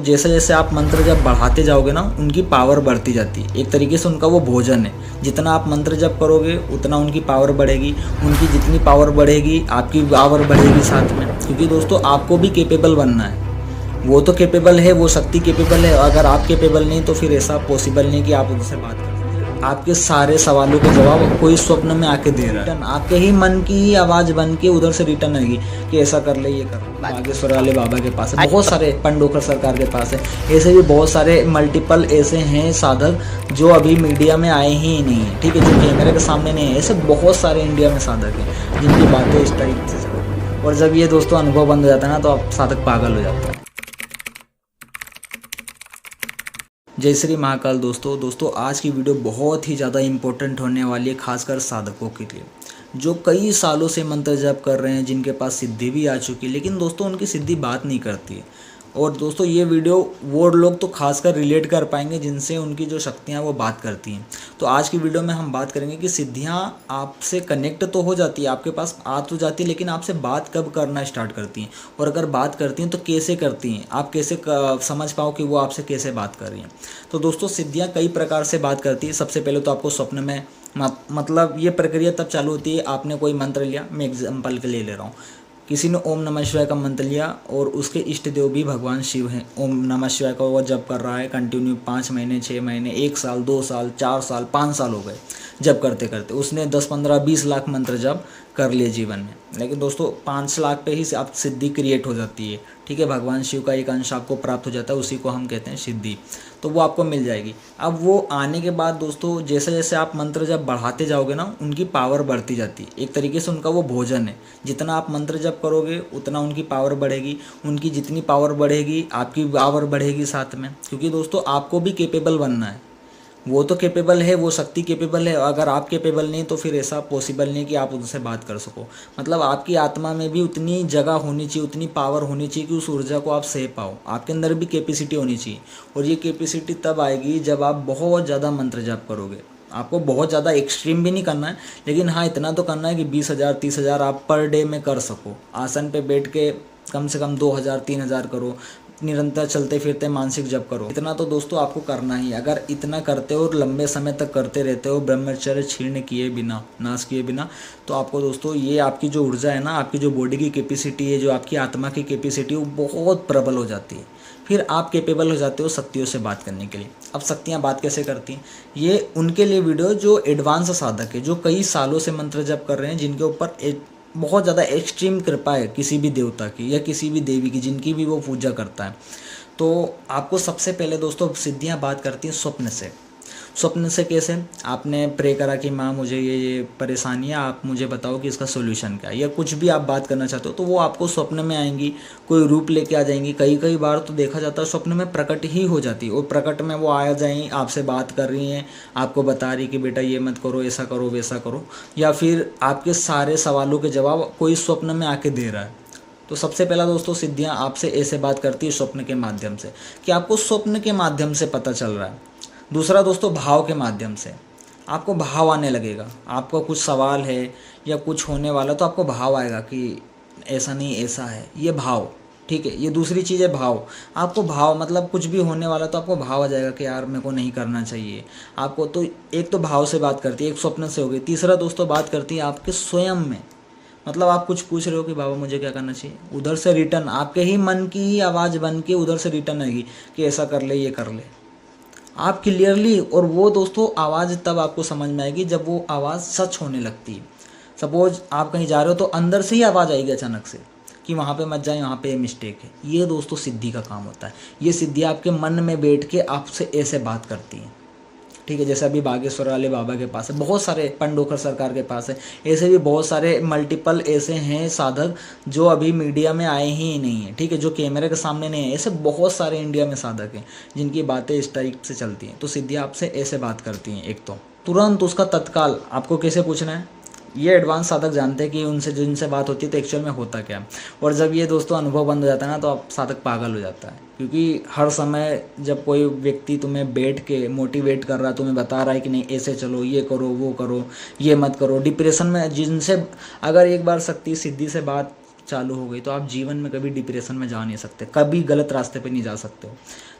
जैसे जैसे आप मंत्र जब बढ़ाते जाओगे ना, उनकी पावर बढ़ती जाती है। एक तरीके से उनका वो भोजन है। जितना आप मंत्र जप करोगे उतना उनकी पावर बढ़ेगी। उनकी जितनी पावर बढ़ेगी आपकी पावर बढ़ेगी साथ में। क्योंकि दोस्तों आपको भी कैपेबल बनना है। वो तो कैपेबल है, वो शक्ति कैपेबल है। अगर आप कैपेबल नहीं तो फिर ऐसा पॉसिबल नहीं कि आप उनसे बात कर सकते। आपके सारे सवालों के जवाब कोई स्वप्न में आके दे रहा है। आपके ही मन की ही आवाज़ बन के उधर से रिटर्न आएगी कि ऐसा कर ले, ये कर ले। बागेश्वर वाले बाबा के पास है, बहुत सारे पंडोकर सरकार के पास है, ऐसे भी बहुत सारे मल्टीपल ऐसे हैं साधक जो अभी मीडिया में आए ही नहीं है। ठीक है, जो कैमरे के सामने नहीं है। ऐसे बहुत सारे इंडिया में साधक हैं जिनकी बातें इस टाइप से चलती। और जब ये दोस्तों अनुभव बंद हो जाता है ना, तो आप साधक पागल हो जाता है। जय श्री महाकाल। दोस्तों आज की वीडियो बहुत ही ज़्यादा इम्पोर्टेंट होने वाली है, खासकर साधकों के लिए जो कई सालों से मंत्र जप कर रहे हैं, जिनके पास सिद्धि भी आ चुकी है, लेकिन दोस्तों उनकी सिद्धि बात नहीं करती है। और दोस्तों ये वीडियो वो लोग तो खासकर रिलेट कर पाएंगे जिनसे उनकी जो शक्तियाँ वो बात करती हैं। तो आज की वीडियो में हम बात करेंगे कि सिद्धियाँ आपसे कनेक्ट तो हो जाती है, आपके पास आ तो जाती है, लेकिन आपसे बात कब करना स्टार्ट करती हैं, और अगर बात करती हैं तो कैसे करती हैं, आप कैसे समझ पाओ कि वो आपसे कैसे बात कर रही हैं। तो दोस्तों सिद्धियाँ कई प्रकार से बात करती है। सबसे पहले तो आपको स्वप्न में मतलब ये प्रक्रिया तब चालू होती है, आपने कोई मंत्र लिया, मैं एग्जाम्पल के लिए ले रहा हूँ। किसी ने ओम नमः शिवाय का मंत्र लिया और उसके इष्ट देव भी भगवान शिव हैं। ओम नमः शिवाय का वो जप कर रहा है कंटिन्यू 5 महीने, 6 महीने, 1 साल, 2 साल, 4 साल, 5 साल हो गए जप करते करते। उसने 10, 15, 20 लाख मंत्र जप कर लिए जीवन में, लेकिन दोस्तों 5 लाख पे ही आप सिद्धि क्रिएट हो जाती है। ठीक है, भगवान शिव का एक अंश आपको प्राप्त हो जाता है, उसी को हम कहते हैं सिद्धि। तो वो आपको मिल जाएगी। अब वो आने के बाद दोस्तों जैसे जैसे आप मंत्र जब बढ़ाते जाओगे ना, उनकी पावर बढ़ती जाती है। एक तरीके से उनका वो भोजन है। जितना आप मंत्र जप करोगे उतना उनकी पावर बढ़ेगी। उनकी जितनी पावर बढ़ेगी आपकी पावर बढ़ेगी साथ में। क्योंकि दोस्तों आपको भी कैपेबल बनना है। वो तो कैपेबल है, वो शक्ति कैपेबल है। अगर आप कैपेबल नहीं तो फिर ऐसा पॉसिबल नहीं कि आप उनसे बात कर सको। मतलब आपकी आत्मा में भी उतनी जगह होनी चाहिए, उतनी पावर होनी चाहिए कि उस ऊर्जा को आप सह पाओ। आपके अंदर भी कैपेसिटी होनी चाहिए। और ये कैपेसिटी तब आएगी जब आप बहुत ज़्यादा मंत्र जाप करोगे। आपको बहुत ज़्यादा एक्सट्रीम भी नहीं करना है, लेकिन हाँ इतना तो करना है कि 20,000, 30,000 आप पर डे में कर सको। आसन पे बैठ के कम से कम 2,000, 3,000 करो। निरंतर चलते फिरते मानसिक जप करो। इतना तो दोस्तों आपको करना ही। अगर इतना करते हो और लंबे समय तक करते रहते हो, ब्रह्मचर्य छीर्ण किए बिना, नाश किए बिना, तो आपको दोस्तों ये आपकी जो ऊर्जा है ना, आपकी जो बॉडी की कैपेसिटी है, जो आपकी आत्मा की कैपेसिटी, वो बहुत प्रबल हो जाती है। फिर आप कैपेबल हो जाते हो शक्तियों से बात करने के लिए। अब शक्तियाँ बात कैसे करती हैं, ये उनके लिए वीडियो जो एडवांस साधक है, जो कई सालों से मंत्र जप कर रहे हैं, जिनके ऊपर बहुत ज़्यादा एक्सट्रीम कृपा है किसी भी देवता की या किसी भी देवी की, जिनकी भी वो पूजा करता है। तो आपको सबसे पहले दोस्तों सिद्धियाँ बात करती हैं स्वप्न से। स्वप्न से कैसे? आपने प्रे करा कि माँ मुझे ये परेशानी है, आप मुझे बताओ कि इसका सोल्यूशन क्या है, या कुछ भी आप बात करना चाहते हो, तो वो आपको स्वप्न में आएंगी, कोई रूप लेके आ जाएंगी। कई बार तो देखा जाता है स्वप्न में प्रकट ही हो जाती है। और प्रकट में वो आ जाएंगी, आपसे बात कर रही हैं, आपको बता रही कि बेटा ये मत करो, ऐसा करो, वैसा करो, या फिर आपके सारे सवालों के जवाब कोई स्वप्न में आके दे रहा है। तो सबसे पहला दोस्तों सिद्धियाँ आपसे ऐसे बात करती है स्वप्न के माध्यम से, कि आपको स्वप्न के माध्यम से पता चल रहा है। दूसरा दोस्तों भाव के माध्यम से आपको भाव आने लगेगा। आपको कुछ सवाल है या कुछ होने वाला, तो आपको भाव आएगा कि ऐसा नहीं ऐसा है, ये भाव। ठीक है, ये दूसरी चीज़ है भाव। आपको भाव मतलब कुछ भी होने वाला तो आपको भाव आ जाएगा कि यार मेरे को नहीं करना चाहिए आपको। तो एक तो भाव से बात करती है, एक स्वप्न से हो गई। तीसरा दोस्तों बात करती है आपके स्वयं में। मतलब आप कुछ पूछ रहे हो कि बाबा मुझे क्या करना चाहिए, उधर से रिटर्न आपके ही मन की ही आवाज़ बन के उधर से रिटर्न आएगी कि ऐसा कर ले, ये कर ले। आप क्लियरली, और वो दोस्तों आवाज़ तब आपको समझ में आएगी जब वो आवाज़ सच होने लगती है। सपोज आप कहीं जा रहे हो तो अंदर से ही आवाज़ आएगी अचानक से कि वहाँ पे मत जाए, वहाँ पे मिस्टेक है। ये दोस्तों सिद्धि का काम होता है। ये सिद्धि आपके मन में बैठ के आपसे ऐसे बात करती है। ठीक है, जैसे अभी बागेश्वर वाले बाबा के पास है, बहुत सारे पंडोकर सरकार के पास है, ऐसे भी बहुत सारे मल्टीपल ऐसे हैं साधक जो अभी मीडिया में आए ही नहीं है। ठीक है, जो कैमरे के सामने नहीं है। ऐसे बहुत सारे इंडिया में साधक हैं जिनकी बातें इस टाइप से चलती हैं। तो सिद्धियाँ आपसे ऐसे बात करती हैं। एक तो तुरंत उसका तत्काल आपको कैसे पूछना है, ये एडवांस साधक जानते हैं कि उनसे जिनसे बात होती है तो एक्चुअल में होता क्या है। और जब ये दोस्तों अनुभव बंद हो जाता है ना, तो आप साधक पागल हो जाता है। क्योंकि हर समय जब कोई व्यक्ति तुम्हें बैठ के मोटिवेट कर रहा है, तुम्हें बता रहा है कि नहीं ऐसे चलो, ये करो, वो करो, ये मत करो, डिप्रेशन में जिनसे अगर एक बार शक्ति सिद्धि से बात चालू हो गई तो आप जीवन में कभी डिप्रेशन में जा नहीं सकते, कभी गलत रास्ते पे नहीं जा सकते हो।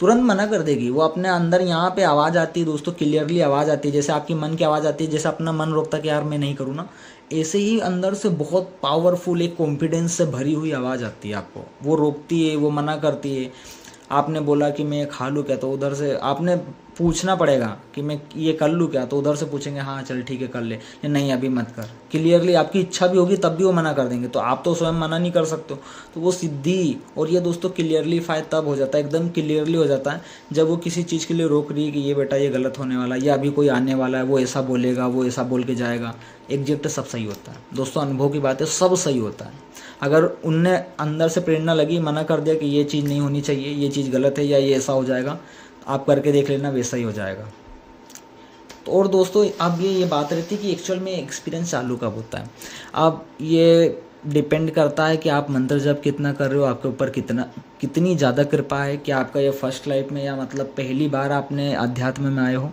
तुरंत मना कर देगी वो। अपने अंदर यहाँ पे आवाज़ आती है दोस्तों, क्लियरली आवाज़ आती है, जैसे आपकी मन की आवाज़ आती है, जैसे अपना मन रोकता है कि यार मैं नहीं करूँ ना, ऐसे ही अंदर से बहुत पावरफुल एक कॉन्फिडेंस से भरी हुई आवाज़ आती है आपको। वो रोकती है, वो मना करती है। आपने बोला कि मैं ये खा लूँ क्या, तो उधर से आपने पूछना पड़ेगा कि मैं ये कर लूँ क्या, तो उधर से पूछेंगे हाँ चल ठीक है कर ले, या नहीं अभी मत कर। क्लियरली आपकी इच्छा भी होगी तब भी वो मना कर देंगे, तो आप तो स्वयं मना नहीं कर सकते हो। तो वो सिद्धि और ये दोस्तों क्लियरली फाइल तब हो जाता है, एकदम क्लियरली हो जाता है जब वो किसी चीज़ के लिए रोक रही है कि ये बेटा ये गलत होने वाला है, या अभी कोई आने वाला है वो ऐसा बोलेगा, वो ऐसा बोल के जाएगा। एग्जैक्ट सब सही होता है दोस्तों, अनुभव की बात है, सब सही होता है। अगर उनने अंदर से प्रेरणा लगी, मना कर दिया कि ये चीज़ नहीं होनी चाहिए, ये चीज़ गलत है, या ये ऐसा हो जाएगा, आप करके देख लेना वैसा ही हो जाएगा। तो और दोस्तों अब ये बात रहती है कि एक्चुअल में एक्सपीरियंस चालू कब होता है। अब ये डिपेंड करता है कि आप मंत्र जप कितना कर रहे हो, आपके ऊपर कितनी ज़्यादा कृपा है कि आपका ये फर्स्ट लाइफ में, या मतलब पहली बार आपने अध्यात्म में आए हो।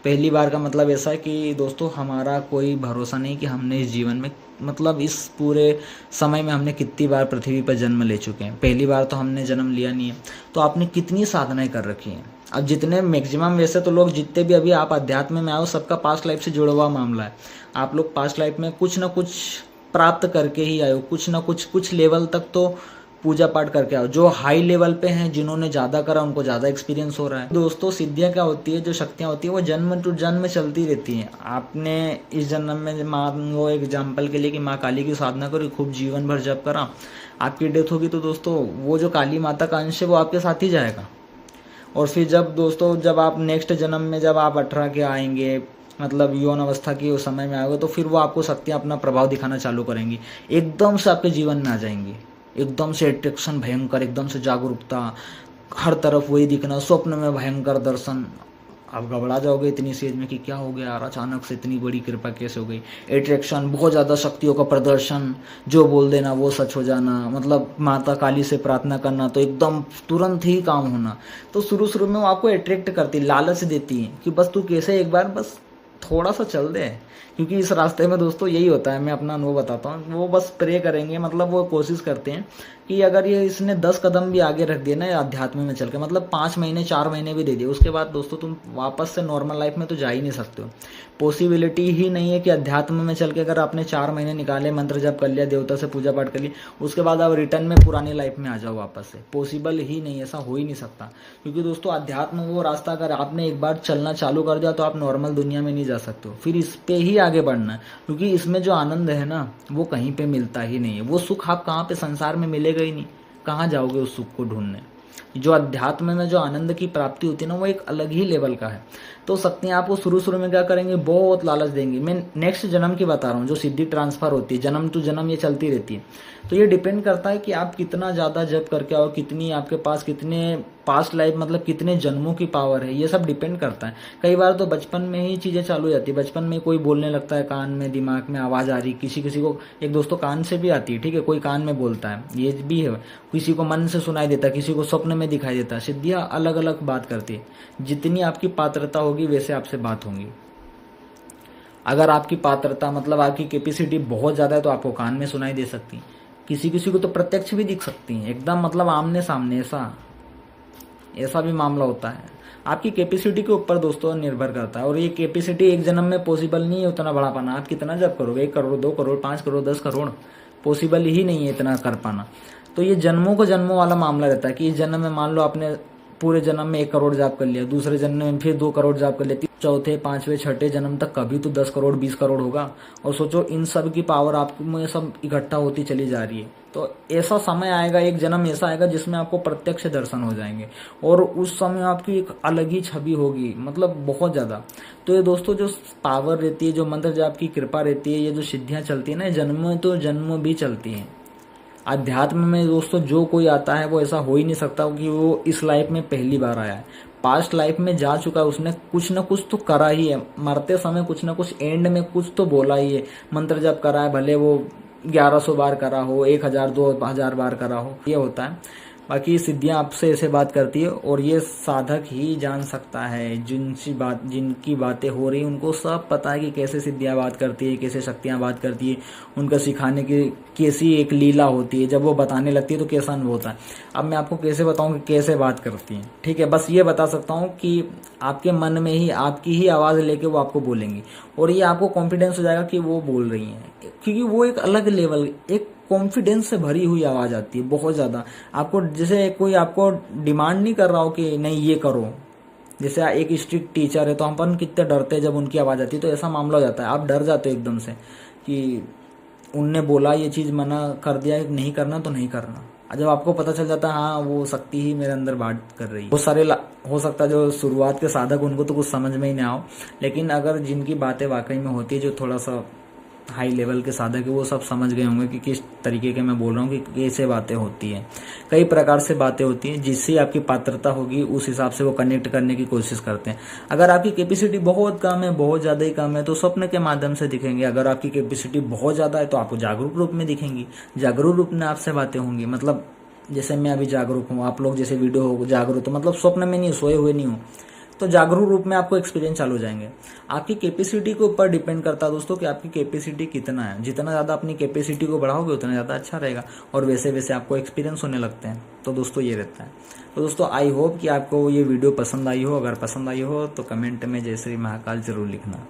पहली बार का मतलब ऐसा है कि दोस्तों हमारा कोई भरोसा नहीं कि हमने इस जीवन में, मतलब इस पूरे समय में हमने कितनी बार पृथ्वी पर जन्म ले चुके हैं। पहली बार तो हमने जन्म लिया नहीं है, तो आपने कितनी साधनाएं कर रखी हैं। अब जितने मैक्सिमम, वैसे तो लोग जितने भी अभी आप अध्यात्म में आओ सबका पास्ट लाइफ से जुड़ा हुआ मामला है। आप लोग पास्ट लाइफ में कुछ ना कुछ प्राप्त करके ही आए हो, कुछ ना कुछ लेवल तक तो पूजा पाठ करके आओ। जो हाई लेवल पे हैं, जिन्होंने ज़्यादा करा उनको ज़्यादा एक्सपीरियंस हो रहा है। दोस्तों सिद्धियाँ क्या होती है, जो शक्तियाँ होती है वो जन्म टू जन्म चलती रहती हैं। आपने इस जन्म में मान लो एग्जाम्पल के लिए कि माँ काली की साधना करी, खूब जीवन भर जप करा, आपकी डेथ होगी तो दोस्तों वो जो काली माता का अंश है वो आपके साथ ही जाएगा। और फिर जब दोस्तों जब आप नेक्स्ट जन्म में जब आप 18 के आएंगे, मतलब यौन अवस्था की उस समय में आओगे, तो फिर वो आपको शक्तियाँ अपना प्रभाव दिखाना चालू करेंगी, एकदम से आपके जीवन में आ जाएंगी। एकदम से अट्रैक्शन भयंकर, एकदम से जागरूकता, हर तरफ वही दिखना, स्वप्न में भयंकर दर्शन। आप घबरा जाओगे इतनी सी एज में कि क्या हो गया यार, अचानक से इतनी बड़ी कृपा कैसे हो गई। अट्रैक्शन, बहुत ज़्यादा शक्तियों का प्रदर्शन, जो बोल देना वो सच हो जाना, मतलब माता काली से प्रार्थना करना तो एकदम तुरंत ही काम होना। तो शुरू में वो आपको अट्रैक्ट करती, लालच देती है कि बस तू कैसे एक बार बस थोड़ा सा चल दे। क्योंकि इस रास्ते में दोस्तों यही होता है, मैं अपना अनुभव बताता हूँ। वो बस प्रे करेंगे, मतलब वो कोशिश करते हैं कि अगर ये इसने 10 कदम भी आगे रख दिया ना अध्यात्म में चल के, मतलब 5 महीने 4 महीने भी दे दिए, उसके बाद दोस्तों तुम वापस से नॉर्मल लाइफ में तो जा ही नहीं सकते हो। पॉसिबिलिटी ही नहीं है कि अध्यात्म में चल के अगर आपने 4 महीने निकाले, मंत्र जप कर लिया, देवता से पूजा पाठ कर ली, उसके बाद आप रिटर्न में पुरानी लाइफ में आ जाओ वापस से, पॉसिबल ही नहीं, ऐसा हो ही नहीं सकता। क्योंकि दोस्तों अध्यात्म वो रास्ता अगर आपने एक बार चलना चालू कर दिया तो आप नॉर्मल दुनिया में नहीं जा सकते हो, फिर इस पे ही आगे बढ़ना है। क्योंकि इसमें जो आनंद है ना वो कहीं पे मिलता ही नहीं है। वो सुख आप कहाँ पे संसार में मिलेगा ही नहीं, कहाँ जाओगे उस सुख को ढूंढने। जो अध्यात्म में जो आनंद की प्राप्ति होती है ना वो एक अलग ही लेवल का है। तो शक्तियाँ आपको शुरू में क्या करेंगे, बहुत लालच देंगी। मैं नेक्स्ट जन्म की बता रहा हूँ, जो सिद्धि ट्रांसफर होती है, जन्म टू जन्म ये चलती रहती है। तो ये डिपेंड करता है कि आप कितना ज़्यादा जप करके आओ, कितनी आपके पास कितने पास्ट लाइफ, मतलब कितने जन्मों की पावर है, ये सब डिपेंड करता है। कई बार तो बचपन में ही चीज़ें चालू हो जाती है। बचपन में कोई बोलने लगता है, कान में दिमाग में आवाज़ आ रही, किसी को एक दोस्तों कान से भी आती है, ठीक है, कोई कान में बोलता है, ये भी है। किसी को मन से सुनाई देता है, किसी को स्वप्न में दिखाई देता है। सिद्धियाँ अलग अलग बात करती है। जितनी आपकी पात्रता होगी वैसे आपसे बात होंगी। अगर आपकी पात्रता मतलब आपकी कैपेसिटी बहुत ज़्यादा है तो आपको कान में सुनाई दे सकती है। किसी को तो प्रत्यक्ष भी दिख सकती हैं, एकदम मतलब आमने सामने, ऐसा भी मामला होता है। आपकी कैपेसिटी के ऊपर दोस्तों निर्भर करता है। और ये कैपेसिटी एक जन्म में पॉसिबल नहीं है उतना बढ़ा पाना। आप कितना जब करोगे, 1 करोड़ 2 करोड़ 5 करोड़ 10 करोड़, पॉसिबल ही नहीं है इतना कर पाना। तो ये जन्मों को जन्मों वाला मामला रहता है कि इस जन्म में मान लो आपने पूरे जन्म में 1 करोड़ जाप कर लिया, दूसरे जन्म में फिर 2 करोड़ जाप कर लिया, चौथे 5वें 6ठे जन्म तक कभी तो 10 करोड़ 20 करोड़ होगा। और सोचो इन सब की पावर आप में सब इकट्ठा होती चली जा रही है। तो ऐसा समय आएगा, एक जन्म ऐसा आएगा जिसमें आपको प्रत्यक्ष दर्शन हो जाएंगे और उस समय आपकी एक अलग ही छवि होगी, मतलब बहुत ज़्यादा। तो ये दोस्तों जो पावर रहती है, जो मंत्र जाप की कृपा रहती है, ये जो सिद्धियाँ चलती है ना, जन्म तो जन्म भी चलती हैं। अध्यात्म में दोस्तों जो कोई आता है वो ऐसा हो ही नहीं सकता कि वो इस लाइफ में पहली बार आया है। पास्ट लाइफ में जा चुका है, उसने कुछ ना कुछ तो करा ही है। मरते समय कुछ ना कुछ एंड में कुछ तो बोला ही है। मंत्र जप करा है, भले वो 1100 बार करा हो, 1000 2000 बार करा हो, ये होता है। बाकी सिद्धियां आपसे ऐसे बात करती है और ये साधक ही जान सकता है। जिनकी बातें हो रही उनको सब पता है कि कैसे सिद्धियां बात करती है, कैसे शक्तियां बात करती है, उनका सिखाने की कैसी एक लीला होती है। जब वो बताने लगती है तो कैसा अनुभव होता है। अब मैं आपको कैसे बताऊं कि कैसे बात करती है, ठीक है। बस ये बता सकता हूँ कि आपके मन में ही आपकी ही आवाज़ लेके वो आपको बोलेंगी और ये आपको कॉन्फिडेंस हो जाएगा कि वो बोल रही हैं, क्योंकि वो एक अलग लेवल, एक कॉन्फिडेंस से भरी हुई आवाज़ आती है बहुत ज़्यादा। आपको जैसे कोई आपको डिमांड नहीं कर रहा हो कि नहीं ये करो। जैसे एक स्ट्रिक्ट टीचर है तो हम अपन कितने डरते हैं जब उनकी आवाज़ आती है, तो ऐसा मामला हो जाता है। आप डर जाते हो एकदम से कि उनने बोला ये चीज़ मना कर दिया है, नहीं करना तो नहीं करना। जब आपको पता चल जाता है हाँ वो शक्ति ही मेरे अंदर बात कर रही है। बहुत सारे हो सकता है जो शुरुआत के साधक उनको तो कुछ समझ में ही ना आओ, लेकिन अगर जिनकी बातें वाकई में होती है, जो थोड़ा सा हाई लेवल के साधक है, वो सब समझ गए होंगे कि किस तरीके के मैं बोल रहा हूँ, कि कैसे बातें होती हैं। कई प्रकार से बातें होती हैं, जिससे आपकी पात्रता होगी उस हिसाब से वो कनेक्ट करने की कोशिश करते हैं। अगर आपकी कैपेसिटी बहुत कम है, बहुत ज़्यादा ही कम है, तो स्वप्न के माध्यम से दिखेंगे। अगर आपकी कैपेसिटी बहुत ज़्यादा है तो आपको जागरूक रूप में दिखेंगी, जागरूक रूप में आपसे बातें होंगी। मतलब जैसे मैं अभी जागरूक हूँ, आप लोग जैसे वीडियो हो जागरूक, तो मतलब स्वप्न में नहीं, सोए हुए नहीं हूँ, तो जागरूक रूप में आपको एक्सपीरियंस चालू हो जाएंगे। आपकी कैपेसिटी के ऊपर डिपेंड करता है दोस्तों कि आपकी कैपेसिटी कितना है। जितना ज़्यादा अपनी कैपेसिटी को बढ़ाओगे उतना ज़्यादा अच्छा रहेगा और वैसे वैसे आपको एक्सपीरियंस होने लगते हैं। तो दोस्तों ये रहता है। तो दोस्तों आई होप कि आपको ये वीडियो पसंद आई हो। अगर पसंद आई हो तो कमेंट में जय श्री महाकाल जरूर लिखना।